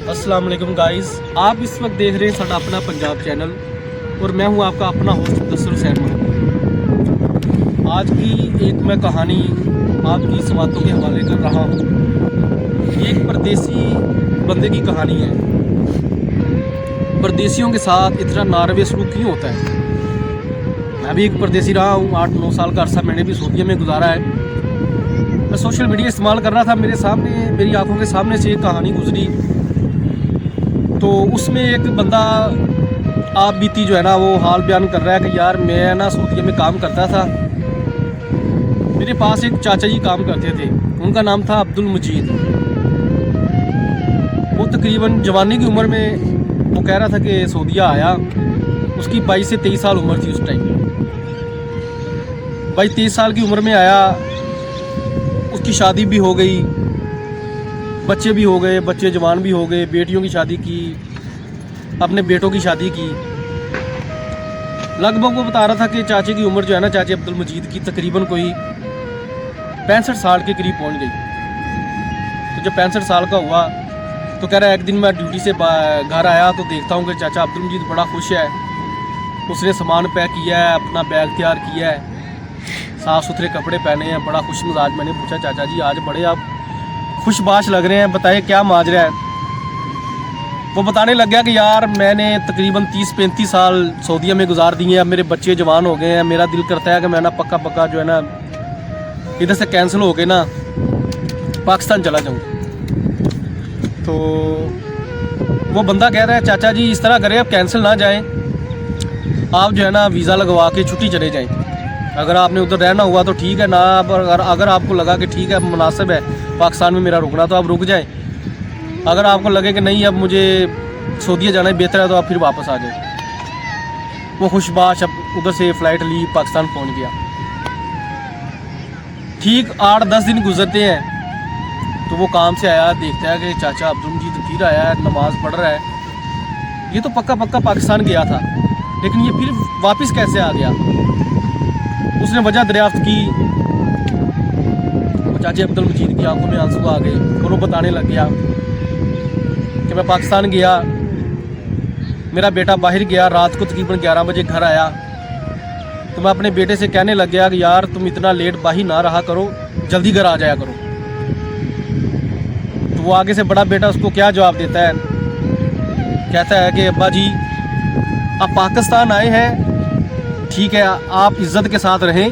अस्सलाम वालेकुम गाइस, आप इस वक्त देख रहे हैं साडा अपना पंजाब चैनल और मैं हूं आपका अपना होस्ट मुदस्सिर हुसैन महमूद। आज की एक मैं कहानी आपकी इस बातों के हवाले कर रहा हूं। ये एक परदेसी बंदे की कहानी है। परदेसियों के साथ इतना नारवे सलूक क्यों होता है? मैं भी एक परदेसी रहा हूँ। 8-9 साल का अरसा मैंने भी सऊदीया में गुजारा है। मैं सोशल मीडिया इस्तेमाल कर रहा था, मेरी आंखों के सामने से एक कहानी गुजरी। तो उसमें एक बंदा आप बीती जो है ना वो हाल बयान कर रहा है कि यार मैं ना सऊदीया में काम करता था। मेरे पास एक चाचा जी काम करते थे, उनका नाम था अब्दुल मजीद। वो तकरीबन जवानी की उम्र में वो कह रहा था कि सऊदीया आया। उसकी 22 से 23 साल उम्र थी उस टाइम। 22-23 साल की उम्र में आया। उसकी शादी भी हो गई, बच्चे भी हो गए, बच्चे जवान भी हो गए, बेटियों की शादी की, अपने बेटों की शादी की। लगभग वो बता रहा था कि चाचे की उम्र जो है ना, चाचे अब्दुल मजीद की तकरीबन कोई 65 साल के करीब पहुंच गई। तो जब 65 साल का हुआ तो कह रहा है एक दिन मैं ड्यूटी से घर आया तो देखता हूँ कि चाचा अब्दुल मजीद बड़ा खुश है। उसने सामान पैक किया है, अपना बैग तैयार किया है, साफ़ सुथरे कपड़े पहने हैं, बड़ा खुश मिजाज। मैंने पूछा चाचा जी आज बड़े आप खुशबाश लग रहे हैं, बताइए क्या माजरा है? वो बताने लग गया कि यार मैंने तकरीबन 30-35 साल सऊदीया में गुजार दिए हैं। अब मेरे बच्चे जवान हो गए हैं। मेरा दिल करता है कि मैं ना पक्का जो है ना इधर से कैंसिल हो के ना पाकिस्तान चला जाऊँ। तो वो बंदा कह रहा है चाचा जी इस तरह करें, अब कैंसिल ना जाएं, आप जो है ना वीज़ा लगवा के छुट्टी चले जाएं। अगर आपने उधर रहना हुआ तो ठीक है ना, अगर आपको लगा कि ठीक है मुनासिब है पाकिस्तान में मेरा रुकना तो आप रुक जाएं। अगर आपको लगे कि नहीं अब मुझे सऊदीया जाना ही बेहतर है तो आप फिर वापस आ जाए। वो खुशबाश अब उधर से फ़्लाइट ली, पाकिस्तान पहुंच गया। ठीक 8-10 दिन गुजरते हैं तो वो काम से आया, देखता है कि चाचा अब्दुल मजीद फिर आया है, नमाज़ पढ़ रहा है। ये तो पक्का पाकिस्तान गया था, लेकिन ये फिर वापस कैसे आ गया? उसने वजह दरियाफ्त की। चाचे अब्दुल मजीद की आंखों में आंसू आ गए और वो बताने लग गया कि मैं पाकिस्तान गया, मेरा बेटा बाहर गया, रात को तकरीबन 11 बजे घर आया तो मैं अपने बेटे से कहने लग गया कि यार तुम इतना लेट बाहर ना रहा करो, जल्दी घर आ जाया करो। तो वो आगे से बड़ा बेटा उसको क्या जवाब देता है? कहता है कि अब्बा जी आप पाकिस्तान आए हैं, ठीक है आप इज़्ज़त के साथ रहें,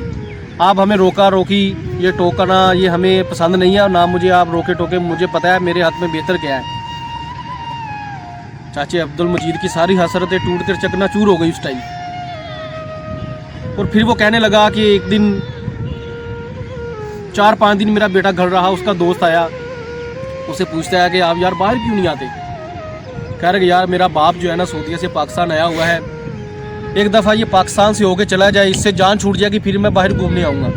आप हमें रोका रोकी ये टोकना ये हमें पसंद नहीं है, और ना मुझे आप रोके टोके, मुझे पता है मेरे हाथ में बेहतर क्या है। चाचे अब्दुल मजीद की सारी हसरतें टूट कर चकनाचूर हो गई उस टाइम। और फिर वो कहने लगा कि एक दिन 4-5 दिन मेरा बेटा घर रहा। उसका दोस्त आया, उसे पूछता है कि आप यार बाहर क्यों नहीं आते? कह रहे कि यार मेरा बाप जो है ना सऊदीया से पाकिस्तान आया हुआ है, एक दफ़ा ये पाकिस्तान से होके चला जाए, इससे जान छूट जाएगी, फिर मैं बाहर घूमने आऊँगा।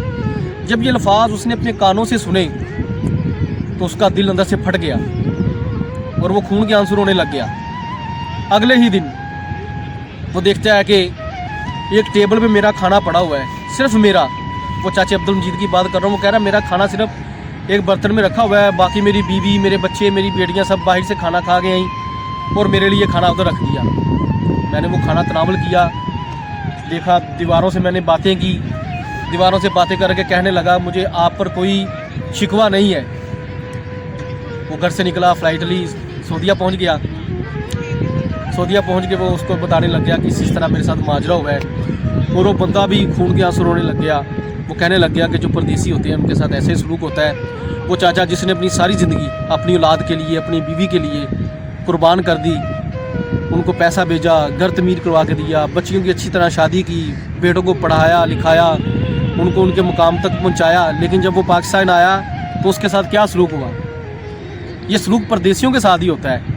जब ये अल्फाज उसने अपने कानों से सुने तो उसका दिल अंदर से फट गया और वो खून के आंसू रोने लग गया। अगले ही दिन वो देखता है कि एक टेबल पे मेरा खाना पड़ा हुआ है, सिर्फ मेरा। वो चाचे अब्दुल मजीद की बात कर रहा हूँ। वो कह रहा है मेरा खाना सिर्फ एक बर्तन में रखा हुआ है, बाकी मेरी बीवी, मेरे बच्चे, मेरी बेटियाँ सब बाहर से खाना खा गए हैं और मेरे लिए खाना उधर रख दिया। मैंने वो खाना तनावल किया, देखा, दीवारों से मैंने बातें की, दीवारों से बातें करके कहने लगा मुझे आप पर कोई शिकवा नहीं है। वो घर से निकला, फ़्लाइट ली, सऊदीया पहुंच गया। सऊदीया पहुंच के वो उसको बताने लग गया कि इस तरह मेरे साथ माजरा हुआ है। और वो बंदा भी खून के आंसू रोने लग गया। वो कहने लग गया कि जो परदेसी होते हैं उनके साथ ऐसे ही सलूक होता है। वो चाचा जिसने अपनी सारी ज़िंदगी अपनी औलाद के लिए, अपनी बीवी के लिए कुर्बान कर दी, उनको पैसा भेजा, घर तमीर करवा के दिया, बच्चियों की अच्छी तरह शादी की, बेटों को पढ़ाया लिखाया, उनको उनके मुकाम तक पहुंचाया, लेकिन जब वो पाकिस्तान आया तो उसके साथ क्या सलूक हुआ? ये सलूक परदेसियों के साथ ही होता है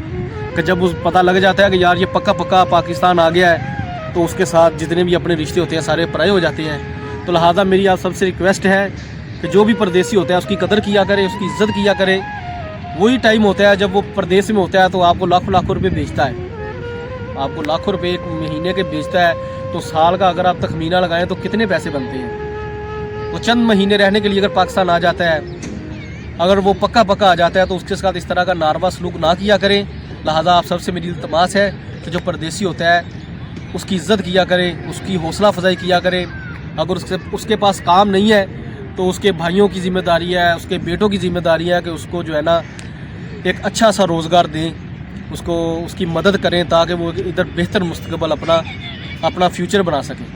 कि जब उस पता लग जाता है कि यार ये पक्का पाकिस्तान आ गया है तो उसके साथ जितने भी अपने रिश्ते होते हैं सारे पराये हो जाते हैं। तो लिहाजा मेरी आप सबसे रिक्वेस्ट है कि जो भी परदेसी होता है उसकी कदर किया करे, उसकी इज़्ज़त किया करे। वही टाइम होता है जब वो परदेश में होता है तो आपको लाखों रुपये बेचता है, आपको लाखों रुपये एक महीने के बेचता है। तो साल का अगर आप तखमीना लगाएं तो कितने पैसे बनते हैं? वो चंद महीने रहने के लिए अगर पाकिस्तान आ जाता है, अगर वो पक्का आ जाता है तो उसके साथ इस तरह का नारवा सलूक ना किया करें। लिहाजा आप सबसे मेरी इल्तमास है कि जो परदेसी होता है उसकी इज़्ज़त किया करें, उसकी हौसला अफजाई किया करें। अगर उसके पास काम नहीं है तो उसके भाइयों की ज़िम्मेदारी है, उसके बेटों की ज़िम्मेदारी है कि उसको जो है ना एक अच्छा सा रोज़गार दें, उसको उसकी मदद करें ताकि वो इधर बेहतर मुस्तकबिल अपना फ्यूचर बना सकें।